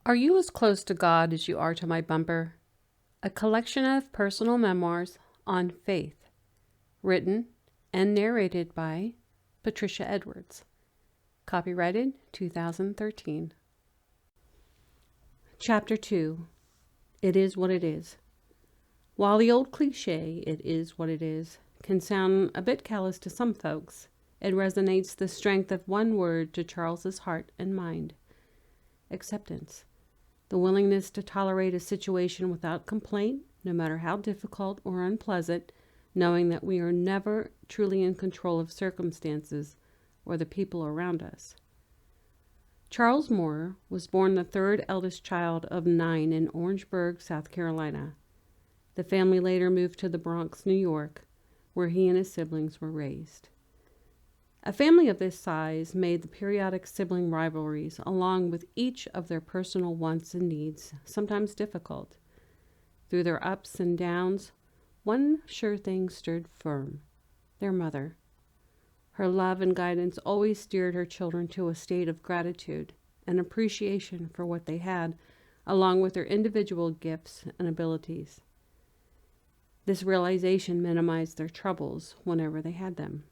Are you as close to God as you are to my bumper? A collection of personal memoirs on faith, written and narrated by Patricia Edwards. Copyrighted 2013. Chapter 2. It is what it is. While the old cliche, "it is what it is," can sound a bit callous to some folks, it resonates the strength of one word to Charles's heart and mind: acceptance. The willingness to tolerate a situation without complaint, no matter how difficult or unpleasant, knowing that we are never truly in control of circumstances or the people around us. Charles Moore was born the third eldest child of 9 in Orangeburg, South Carolina. The family later moved to the Bronx, New York, where he and his siblings were raised. A family of this size made the periodic sibling rivalries, along with each of their personal wants and needs, sometimes difficult. Through their ups and downs, one sure thing stood firm: their mother. Her love and guidance always steered her children to a state of gratitude and appreciation for what they had, along with their individual gifts and abilities. This realization minimized their troubles whenever they had them.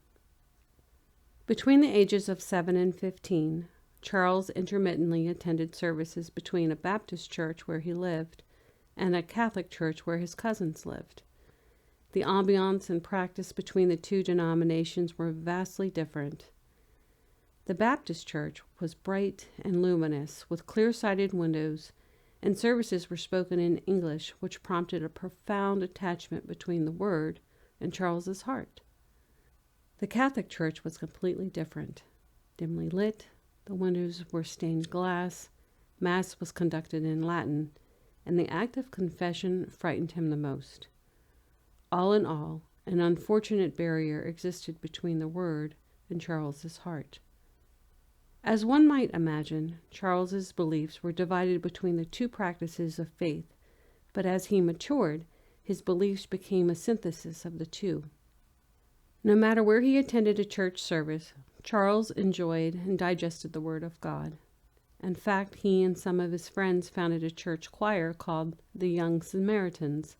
Between the ages of 7 and 15, Charles intermittently attended services between a Baptist church where he lived and a Catholic church where his cousins lived. The ambiance and practice between the two denominations were vastly different. The Baptist church was bright and luminous, with clear-sided windows, and services were spoken in English, which prompted a profound attachment between the Word and Charles's heart. The Catholic church was completely different. Dimly lit, the windows were stained glass, Mass was conducted in Latin, and the act of confession frightened him the most. All in all, an unfortunate barrier existed between the Word and Charles's heart. As one might imagine, Charles's beliefs were divided between the two practices of faith, but as he matured, his beliefs became a synthesis of the two. No matter where he attended a church service, Charles enjoyed and digested the Word of God. In fact, he and some of his friends founded a church choir called the Young Samaritans.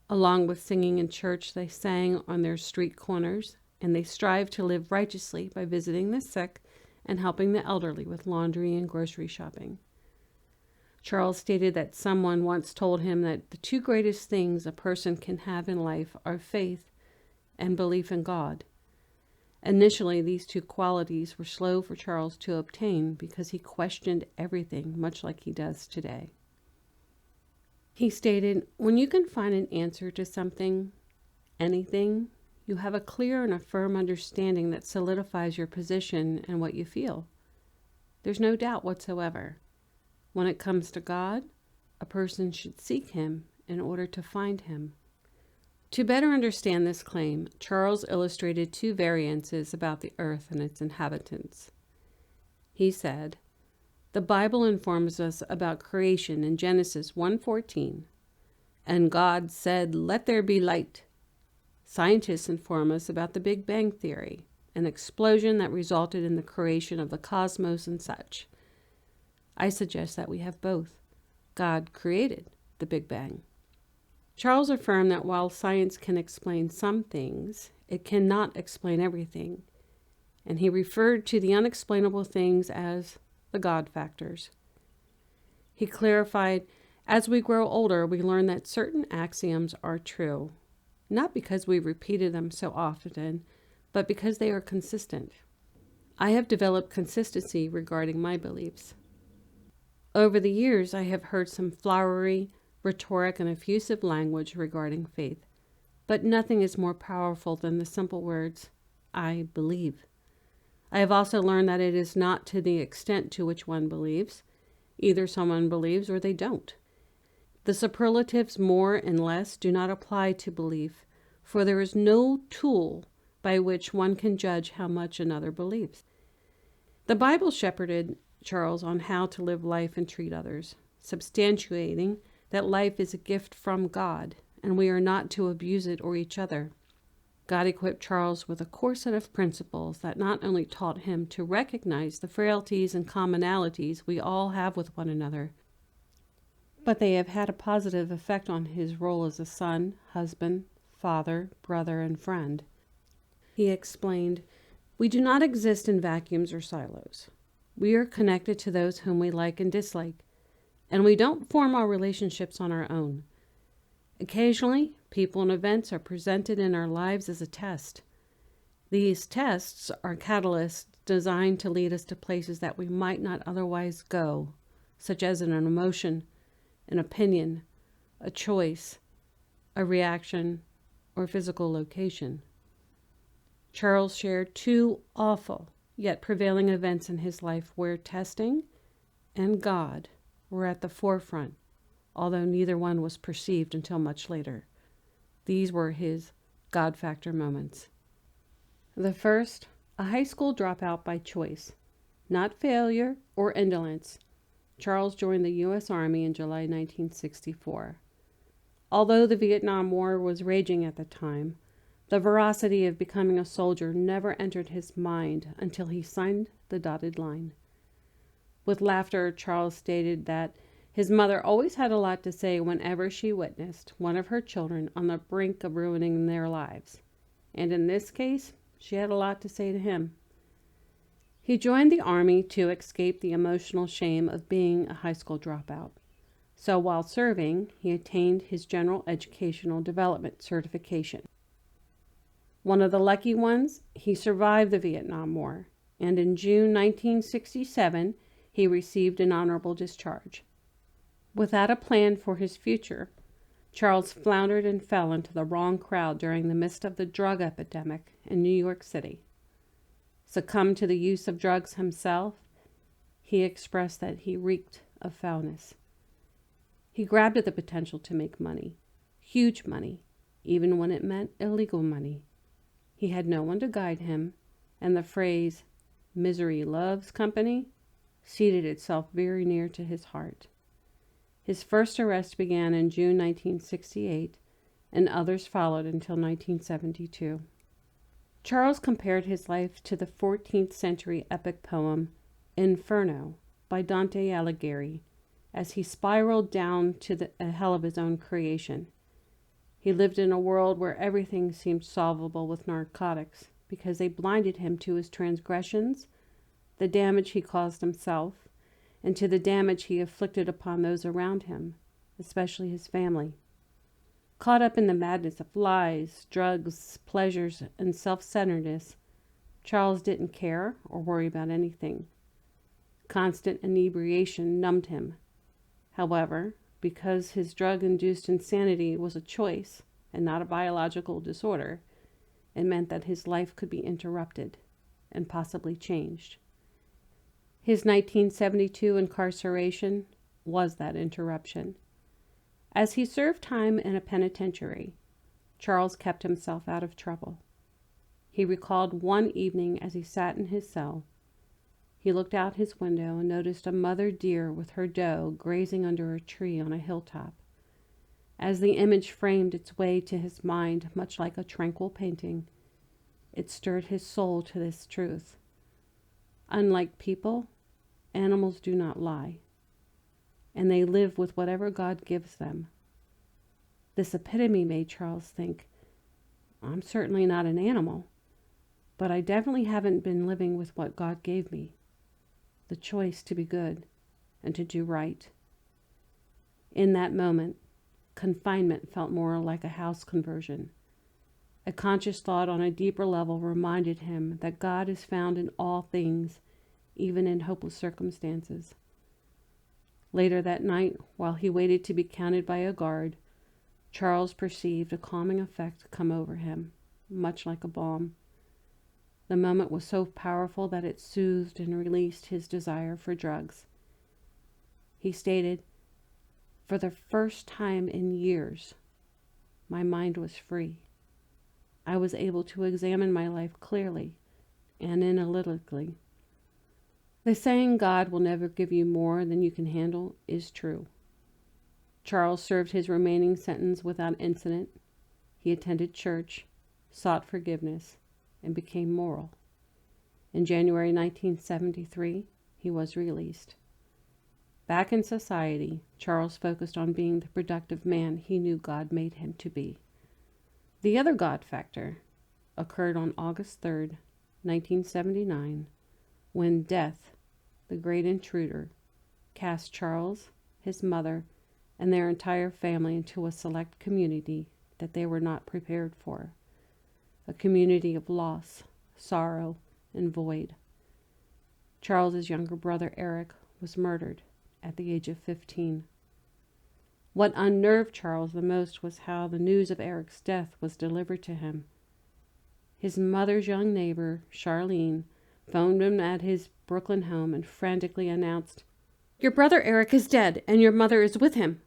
Along with singing in church, they sang on their street corners, and they strived to live righteously by visiting the sick and helping the elderly with laundry and grocery shopping. Charles stated that someone once told him that the two greatest things a person can have in life are faith and belief in God. Initially, these two qualities were slow for Charles to obtain because he questioned everything, much like he does today. He stated, "When you can find an answer to something, anything, you have a clear and a firm understanding that solidifies your position and what you feel. There's no doubt whatsoever. When it comes to God, a person should seek Him in order to find Him." To better understand this claim, Charles illustrated two variances about the earth and its inhabitants. He said, "The Bible informs us about creation in Genesis 1:14, and God said, 'Let there be light.' Scientists inform us about the Big Bang Theory, an explosion that resulted in the creation of the cosmos and such. I suggest that we have both. God created the Big Bang." Charles affirmed that while science can explain some things, it cannot explain everything, and he referred to the unexplainable things as the God factors. He clarified, "As we grow older, we learn that certain axioms are true, not because we repeated them so often, but because they are consistent. I have developed consistency regarding my beliefs. Over the years, I have heard some flowery, rhetoric, and effusive language regarding faith, but nothing is more powerful than the simple words, 'I believe.' I have also learned that it is not to the extent to which one believes. Either someone believes or they don't. The superlatives more and less do not apply to belief, for there is no tool by which one can judge how much another believes." The Bible shepherded Charles on how to live life and treat others, substantiating that life is a gift from God, and we are not to abuse it or each other. God equipped Charles with a core set of principles that not only taught him to recognize the frailties and commonalities we all have with one another, but they have had a positive effect on his role as a son, husband, father, brother, and friend. He explained, "We do not exist in vacuums or silos. We are connected to those whom we like and dislike, and we don't form our relationships on our own. Occasionally, people and events are presented in our lives as a test. These tests are catalysts designed to lead us to places that we might not otherwise go, such as an emotion, an opinion, a choice, a reaction, or physical location." Charles shared two awful yet prevailing events in his life where testing and God were at the forefront, although neither one was perceived until much later. These were his God factor moments. The first, a high school dropout by choice, not failure or indolence. Charles joined the U.S. Army in July 1964. Although the Vietnam War was raging at the time, the veracity of becoming a soldier never entered his mind until he signed the dotted line. With laughter, Charles stated that his mother always had a lot to say whenever she witnessed one of her children on the brink of ruining their lives. And in this case, she had a lot to say to him. He joined the Army to escape the emotional shame of being a high school dropout. So while serving, he attained his General Educational Development certification. One of the lucky ones, he survived the Vietnam War, and in June 1967, he received an honorable discharge. Without a plan for his future, Charles floundered and fell into the wrong crowd during the midst of the drug epidemic in New York City. Succumbed to the use of drugs himself, he expressed that he reeked of foulness. He grabbed at the potential to make money, huge money, even when it meant illegal money. He had no one to guide him, and the phrase, "misery loves company," seated itself very near to his heart. His first arrest began in June 1968, and others followed until 1972. Charles compared his life to the 14th century epic poem Inferno by Dante Alighieri, as he spiraled down to the hell of his own creation. He lived in a world where everything seemed solvable with narcotics because they blinded him to his transgressions, the damage he caused himself, and to the damage he inflicted upon those around him, especially his family. Caught up in the madness of lies, drugs, pleasures, and self-centeredness, Charles didn't care or worry about anything. Constant inebriation numbed him. However, because his drug-induced insanity was a choice and not a biological disorder, it meant that his life could be interrupted and possibly changed. His 1972 incarceration was that interruption. As he served time in a penitentiary, Charles kept himself out of trouble. He recalled one evening as he sat in his cell. He looked out his window and noticed a mother deer with her doe grazing under a tree on a hilltop. As the image framed its way to his mind, much like a tranquil painting, it stirred his soul to this truth. Unlike people, animals do not lie, and they live with whatever God gives them. This epitome made Charles think, I'm certainly not an animal, but I definitely haven't been living with what God gave me, the choice to be good and to do right. In that moment, confinement felt more like a house conversion. A conscious thought on a deeper level reminded him that God is found in all things, even in hopeless circumstances. Later that night, while he waited to be counted by a guard, Charles perceived a calming effect come over him, much like a balm. The moment was so powerful that it soothed and released his desire for drugs. He stated, "For the first time in years, my mind was free. I was able to examine my life clearly and analytically. The saying God will never give you more than you can handle is true." Charles served his remaining sentence without incident. He attended church, sought forgiveness, and became moral. In January 1973, he was released. Back in society, Charles focused on being the productive man he knew God made him to be. The other God factor occurred on August 3rd, 1979, when death, the great intruder, cast Charles, his mother, and their entire family into a select community that they were not prepared for. A community of loss, sorrow, and void. Charles's younger brother Eric was murdered at the age of 15. What unnerved Charles the most was how the news of Eric's death was delivered to him. His mother's young neighbor, Charlene, phoned him at his Brooklyn home and frantically announced, "Your brother Eric is dead, and your mother is with him."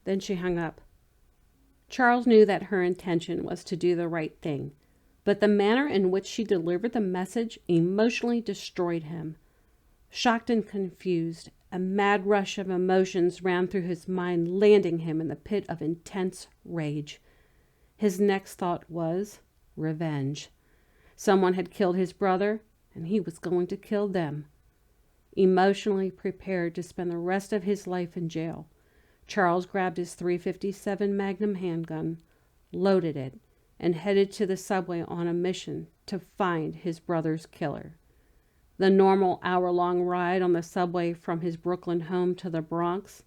Then she hung up. Charles knew that her intention was to do the right thing, but the manner in which she delivered the message emotionally destroyed him. Shocked and confused, a mad rush of emotions ran through his mind, landing him in the pit of intense rage. His next thought was revenge. Someone had killed his brother, and he was going to kill them. Emotionally prepared to spend the rest of his life in jail, Charles grabbed his .357 Magnum handgun, loaded it, and headed to the subway on a mission to find his brother's killer. The normal hour-long ride on the subway from his Brooklyn home to the Bronx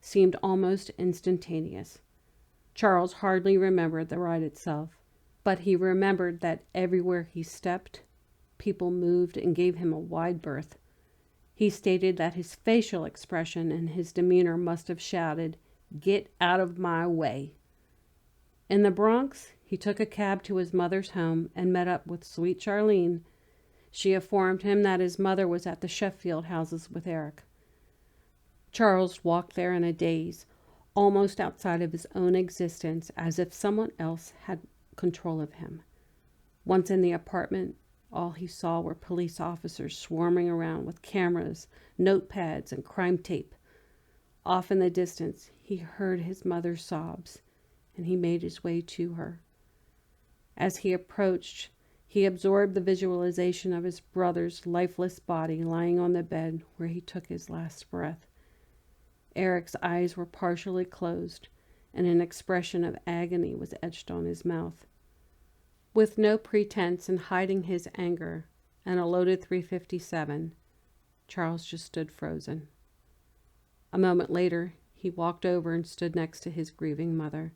seemed almost instantaneous. Charles hardly remembered the ride itself, but he remembered that everywhere he stepped, people moved and gave him a wide berth. He stated that his facial expression and his demeanor must have shouted, "Get out of my way." In the Bronx, he took a cab to his mother's home and met up with sweet Charlene. She informed him that his mother was at the Sheffield houses with Eric. Charles walked there in a daze, almost outside of his own existence, as if someone else had control of him. Once in the apartment, all he saw were police officers swarming around with cameras, notepads, and crime tape. Off in the distance, he heard his mother's sobs, and he made his way to her. As he approached, he absorbed the visualization of his brother's lifeless body lying on the bed where he took his last breath. Eric's eyes were partially closed, and an expression of agony was etched on his mouth. With no pretense in hiding his anger and a loaded .357, Charles just stood frozen. A moment later, he walked over and stood next to his grieving mother.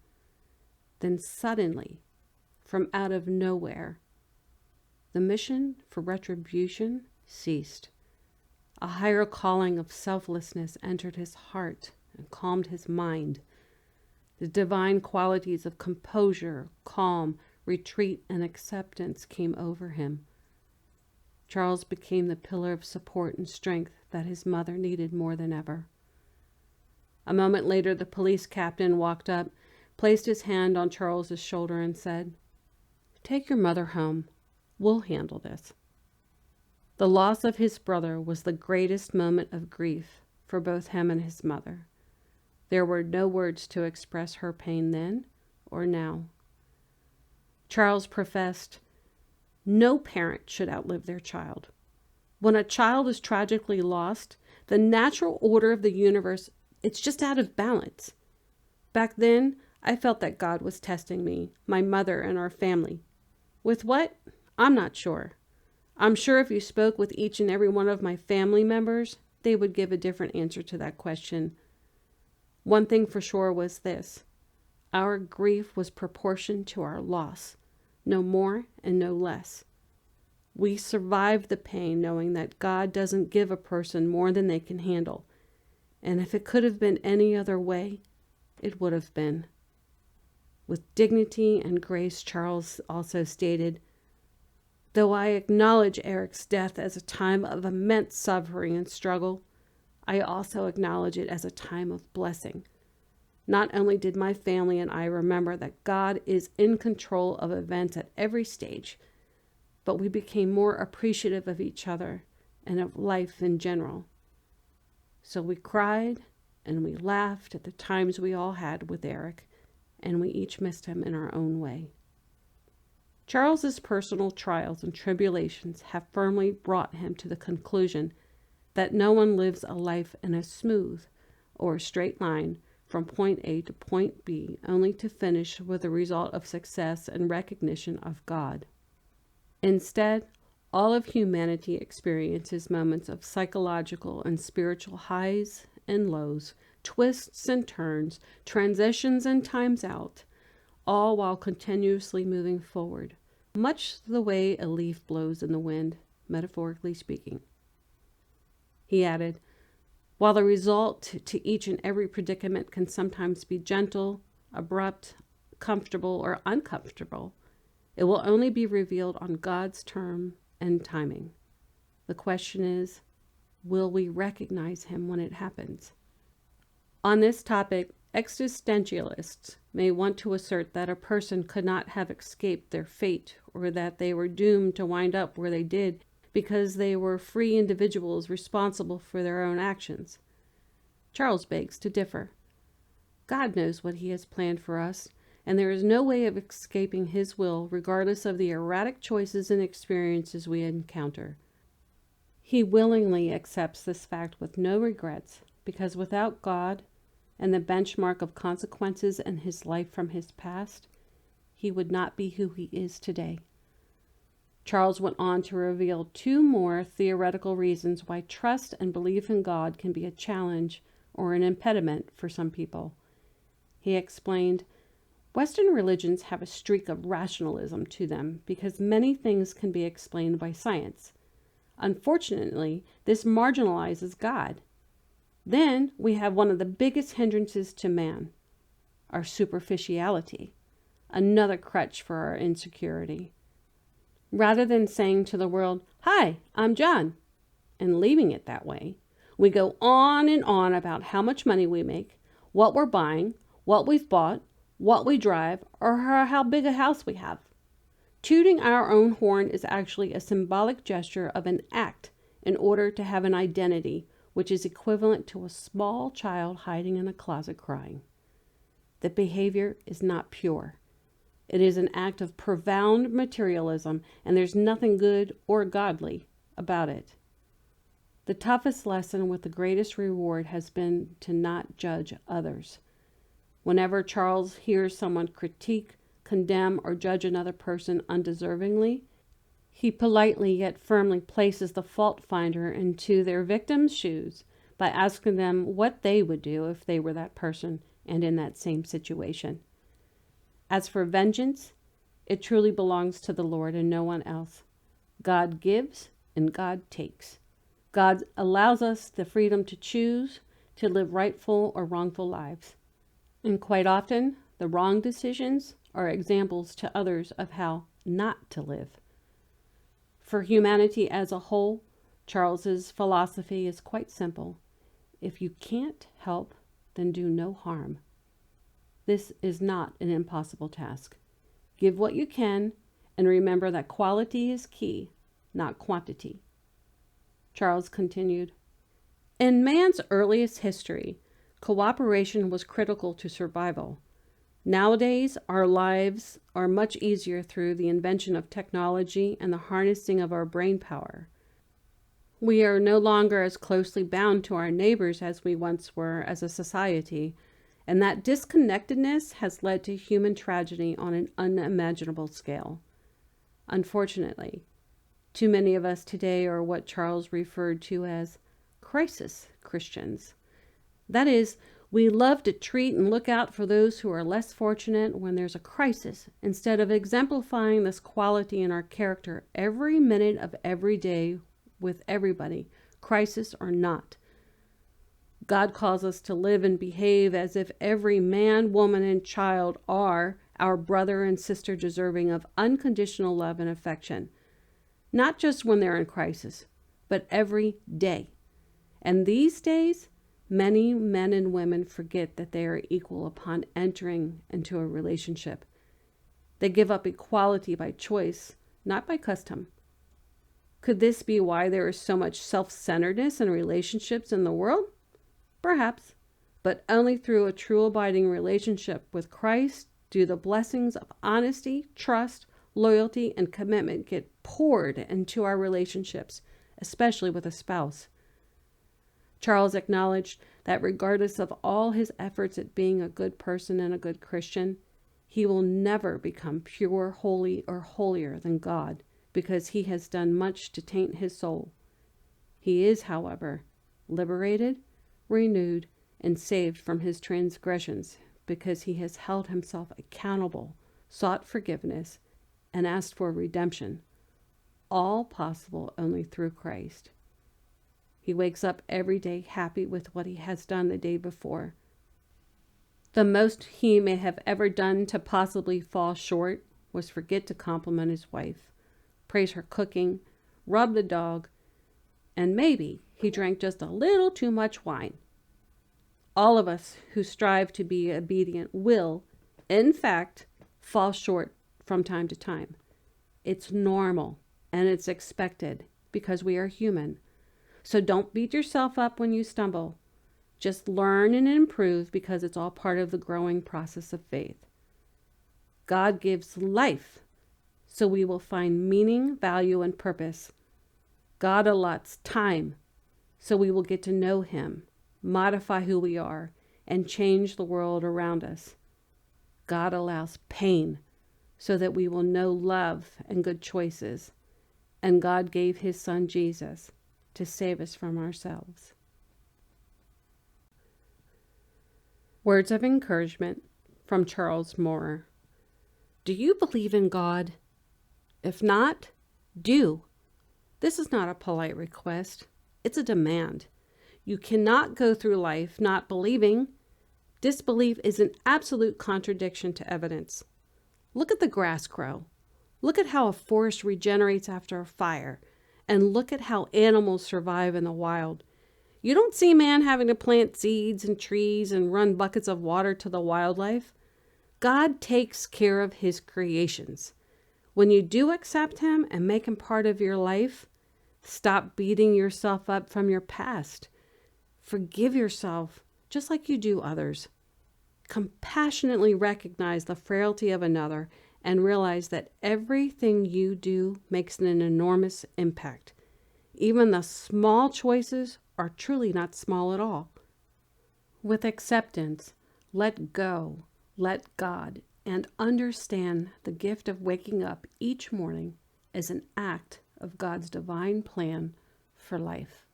Then suddenly, from out of nowhere, the mission for retribution ceased. A higher calling of selflessness entered his heart and calmed his mind. The divine qualities of composure, calm, retreat, and acceptance came over him. Charles became the pillar of support and strength that his mother needed more than ever. A moment later, the police captain walked up, placed his hand on Charles's shoulder, and said, "Take your mother home. We'll handle this." The loss of his brother was the greatest moment of grief for both him and his mother. There were no words to express her pain then or now. Charles professed, "No parent should outlive their child. When a child is tragically lost, the natural order of the universe, it's just out of balance. Back then, I felt that God was testing me, my mother, and our family. With what? I'm not sure. I'm sure if you spoke with each and every one of my family members, they would give a different answer to that question. One thing for sure was this: our grief was proportioned to our loss, no more and no less. We survived the pain knowing that God doesn't give a person more than they can handle, and if it could have been any other way, it would have been." With dignity and grace, Charles also stated, "Though I acknowledge Eric's death as a time of immense suffering and struggle, I also acknowledge it as a time of blessing. Not only did my family and I remember that God is in control of events at every stage, but we became more appreciative of each other and of life in general. So we cried and we laughed at the times we all had with Eric, and we each missed him in our own way." Charles's personal trials and tribulations have firmly brought him to the conclusion that no one lives a life in a smooth or straight line from point A to point B only to finish with the result of success and recognition of God. Instead, all of humanity experiences moments of psychological and spiritual highs and lows, twists and turns, transitions and times out, all while continuously moving forward, much the way a leaf blows in the wind, metaphorically speaking. He added, while the result to each and every predicament can sometimes be gentle, abrupt, comfortable, or uncomfortable, it will only be revealed on God's term and timing. The question is, will we recognize him when it happens? On this topic, existentialists may want to assert that a person could not have escaped their fate, or that they were doomed to wind up where they did because they were free individuals responsible for their own actions. Charles begs to differ. God knows what he has planned for us, and there is no way of escaping his will regardless of the erratic choices and experiences we encounter. He willingly accepts this fact with no regrets, because without God and the benchmark of consequences in his life from his past, he would not be who he is today. Charles went on to reveal two more theoretical reasons why trust and belief in God can be a challenge or an impediment for some people. He explained, Western religions have a streak of rationalism to them because many things can be explained by science. Unfortunately, this marginalizes God. Then we have one of the biggest hindrances to man, our superficiality, another crutch for our insecurity. Rather than saying to the world, "Hi, I'm John," and leaving it that way, we go on and on about how much money we make, what we're buying, what we've bought, what we drive, or how big a house we have. Tooting our own horn is actually a symbolic gesture of an act in order to have an identity, which is equivalent to a small child hiding in a closet crying. The behavior is not pure. It is an act of profound materialism, and there's nothing good or godly about it. The toughest lesson with the greatest reward has been to not judge others. Whenever Charles hears someone critique, condemn, or judge another person undeservingly, he politely yet firmly places the fault finder into their victim's shoes by asking them what they would do if they were that person and in that same situation. As for vengeance, it truly belongs to the Lord and no one else. God gives and God takes. God allows us the freedom to choose to live rightful or wrongful lives. And quite often, the wrong decisions are examples to others of how not to live. For humanity as a whole, Charles's philosophy is quite simple. If you can't help, then do no harm. This is not an impossible task. Give what you can, and remember that quality is key, not quantity. Charles continued, in man's earliest history, cooperation was critical to survival. Nowadays, our lives are much easier through the invention of technology and the harnessing of our brain power. We are no longer as closely bound to our neighbors as we once were as a society, and that disconnectedness has led to human tragedy on an unimaginable scale. Unfortunately, too many of us today are what Charles referred to as crisis Christians. That is, we love to treat and look out for those who are less fortunate when there's a crisis, instead of exemplifying this quality in our character every minute of every day with everybody, crisis or not. God calls us to live and behave as if every man, woman, and child are our brother and sister deserving of unconditional love and affection. Not just when they're in crisis, but every day. And these days, many men and women forget that they are equal upon entering into a relationship. They give up equality by choice, not by custom. Could this be why there is so much self-centeredness in relationships in the world? Perhaps, but only through a true abiding relationship with Christ do the blessings of honesty, trust, loyalty, and commitment get poured into our relationships, especially with a spouse. Charles acknowledged that regardless of all his efforts at being a good person and a good Christian, he will never become pure, holy, or holier than God because he has done much to taint his soul. He is, however, liberated, renewed, and saved from his transgressions because he has held himself accountable, sought forgiveness, and asked for redemption, all possible only through Christ. He wakes up every day happy with what he has done the day before. The most he may have ever done to possibly fall short was forget to compliment his wife, praise her cooking, rub the dog, and maybe he drank just a little too much wine. All of us who strive to be obedient will, in fact, fall short from time to time. It's normal and it's expected because we are human. So don't beat yourself up when you stumble. Just learn and improve because it's all part of the growing process of faith. God gives life, so we will find meaning, value, and purpose. God allots time, so we will get to know Him, modify who we are, and change the world around us. God allows pain, so that we will know love and good choices. And God gave His Son Jesus to save us from ourselves. Words of encouragement from Charles Moore. Do you believe in God? If not, do. This is not a polite request. It's a demand. You cannot go through life not believing. Disbelief is an absolute contradiction to evidence. Look at the grass grow. Look at how a forest regenerates after a fire. And look at how animals survive in the wild. You don't see man having to plant seeds and trees and run buckets of water to the wildlife. God takes care of His creations. When you do accept Him and make Him part of your life, stop beating yourself up from your past. Forgive yourself just like you do others. Compassionately recognize the frailty of another and realize that everything you do makes an enormous impact. Even the small choices are truly not small at all. With acceptance, let go, let God, and understand the gift of waking up each morning as an act of God's divine plan for life.